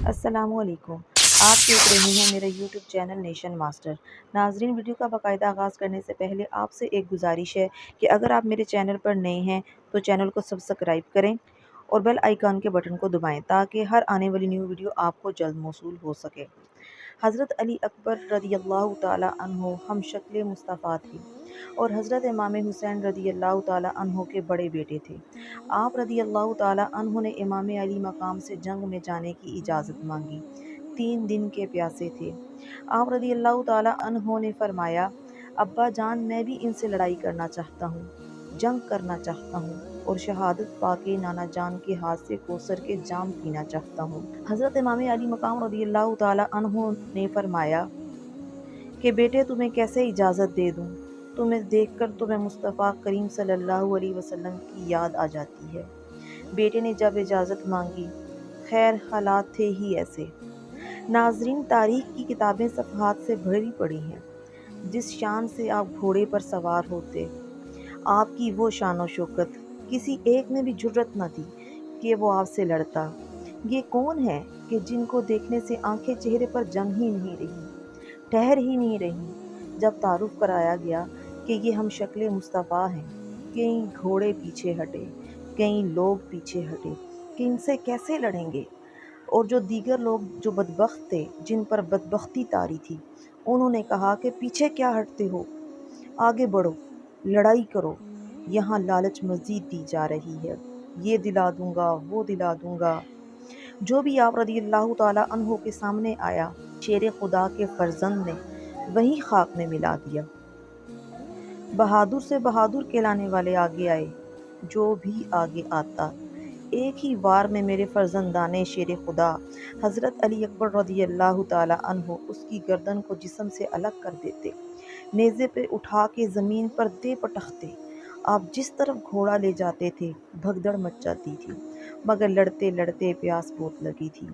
السلام علیکم۔ آپ دیکھ رہے ہیں میرا یوٹیوب چینل نیشن ماسٹر۔ ناظرین، ویڈیو کا باقاعدہ آغاز کرنے سے پہلے آپ سے ایک گزارش ہے کہ اگر آپ میرے چینل پر نئے ہیں تو چینل کو سبسکرائب کریں اور بیل آئیکن کے بٹن کو دبائیں تاکہ ہر آنے والی نیو ویڈیو آپ کو جلد موصول ہو سکے۔ حضرت علی اکبر رضی اللہ تعالیٰ عنہ ہم شکل مصطفیٰ تھے اور حضرت امام حسین رضی اللہ تعالیٰ عنہ کے بڑے بیٹے تھے۔ آپ رضی اللہ تعالیٰ عنہ نے امام علی مقام سے جنگ میں جانے کی اجازت مانگی۔ 3 دن کے پیاسے تھے۔ آپ رضی اللہ تعالیٰ عنہ نے فرمایا، ابا جان، میں بھی ان سے لڑائی کرنا چاہتا ہوں، جنگ کرنا چاہتا ہوں اور شہادت پا کے نانا جان کے ہاتھ سے کوثر کے جام پینا چاہتا ہوں۔ حضرت امام علی مقام رضی اللہ تعالیٰ عنہ نے فرمایا کہ بیٹے، تمہیں کیسے اجازت دے دوں؟ تمہیں دیکھ کر تمہیں مصطفیٰ کریم صلی اللہ علیہ وسلم کی یاد آ جاتی ہے۔ بیٹے نے جب اجازت مانگی، خیر حالات تھے ہی ایسے۔ ناظرین، تاریخ کی کتابیں صفحات سے بھری پڑی ہیں۔ جس شان سے آپ گھوڑے پر سوار ہوتے، آپ کی وہ شان و شوکت، کسی ایک نے بھی جرأت نہ دی کہ وہ آپ سے لڑتا۔ یہ کون ہے کہ جن کو دیکھنے سے آنکھیں چہرے پر جم ہی نہیں رہی، ٹھہر ہی نہیں رہی؟ جب تعارف کرایا گیا کہ یہ ہم شکل مصطفیٰ ہیں، کئی گھوڑے پیچھے ہٹے، کئی لوگ پیچھے ہٹے کہ ان سے کیسے لڑیں گے، اور جو دیگر لوگ جو بدبخت تھے، جن پر بدبختی طاری تھی، انہوں نے کہا کہ پیچھے کیا ہٹتے ہو، آگے بڑھو، لڑائی کرو، یہاں لالچ مزید دی جا رہی ہے، یہ دلا دوں گا، وہ دلا دوں گا۔ جو بھی آپ رضی اللہ تعالیٰ عنہ کے سامنے آیا، شیر خدا کے فرزند نے وہی خاک میں ملا دیا۔ بہادر سے بہادر کہلانے والے آگے آئے، جو بھی آگے آتا ایک ہی وار میں میرے فرزندان شیر خدا حضرت علی اکبر رضی اللہ تعالیٰ عنہ اس کی گردن کو جسم سے الگ کر دیتے، نیزے پہ اٹھا کے زمین پر دے پٹختے۔ آپ جس طرف گھوڑا لے جاتے تھے بھگدڑ مچ جاتی تھی، مگر لڑتے لڑتے پیاس بہت لگی تھی۔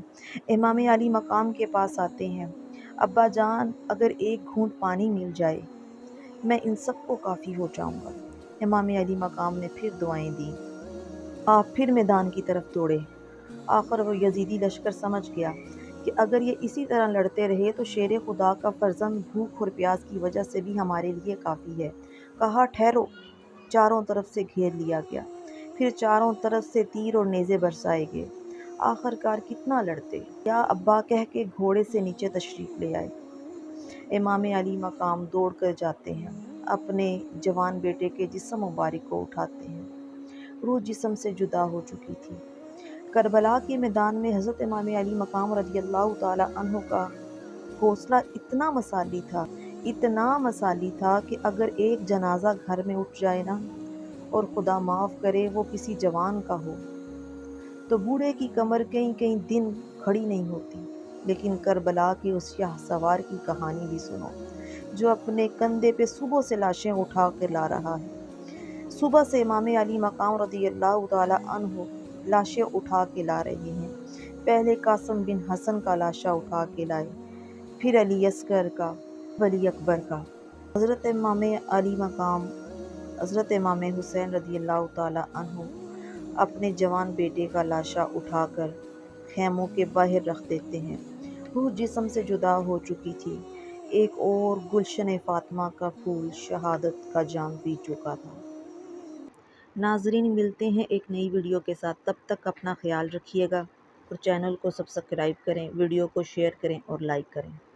امام علی مقام کے پاس آتے ہیں، ابا جان، اگر ایک گھونٹ پانی مل جائے میں ان سب کو کافی ہو جاؤں گا۔ امام علی مقام نے پھر دعائیں دیں۔ آپ پھر میدان کی طرف دوڑے۔ آخر وہ یزیدی لشکر سمجھ گیا کہ اگر یہ اسی طرح لڑتے رہے تو شیر خدا کا فرزند بھوک اور پیاس کی وجہ سے بھی ہمارے لیے کافی ہے۔ کہا، ٹھہرو۔ چاروں طرف سے گھیر لیا گیا، پھر چاروں طرف سے تیر اور نیزے برسائے گئے۔ آخر کار کتنا لڑتے، یا ابا کہہ کے گھوڑے سے نیچے تشریف لے آئے۔ امام علی مقام دوڑ کر جاتے ہیں، اپنے جوان بیٹے کے جسم مبارک کو اٹھاتے ہیں۔ روح جسم سے جدا ہو چکی تھی۔ کربلا کے میدان میں حضرت امام علی مقام رضی اللہ تعالیٰ عنہ کا حوصلہ اتنا مثالی تھا کہ اگر ایک جنازہ گھر میں اٹھ جائے نا، اور خدا معاف کرے وہ کسی جوان کا ہو، تو بوڑھے کی کمر کئی کئی دن کھڑی نہیں ہوتی۔ لیکن کربلا کے اس شاہ سوار کی کہانی بھی سنو، جو اپنے کندھے پہ صبح سے لاشیں اٹھا کر لا رہا ہے۔ صبح سے امام علی مقام رضی اللہ تعالیٰ عنہ لاشیں اٹھا کے لا رہے ہیں۔ پہلے قاسم بن حسن کا لاشا اٹھا کے لائے، پھر علی اصغر کا، ولی اکبر کا۔ حضرت امام علی مقام حضرت امام حسین رضی اللہ تعالیٰ عنہ اپنے جوان بیٹے کا لاشا اٹھا کر خیموں کے باہر رکھ دیتے ہیں۔ روح جسم سے جدا ہو چکی تھی، ایک اور گلشن فاطمہ کا پھول شہادت کا جام پی چکا تھا۔ ناظرین، ملتے ہیں ایک نئی ویڈیو کے ساتھ، تب تک اپنا خیال رکھیے گا اور چینل کو سبسکرائب کریں، ویڈیو کو شیئر کریں اور لائک کریں۔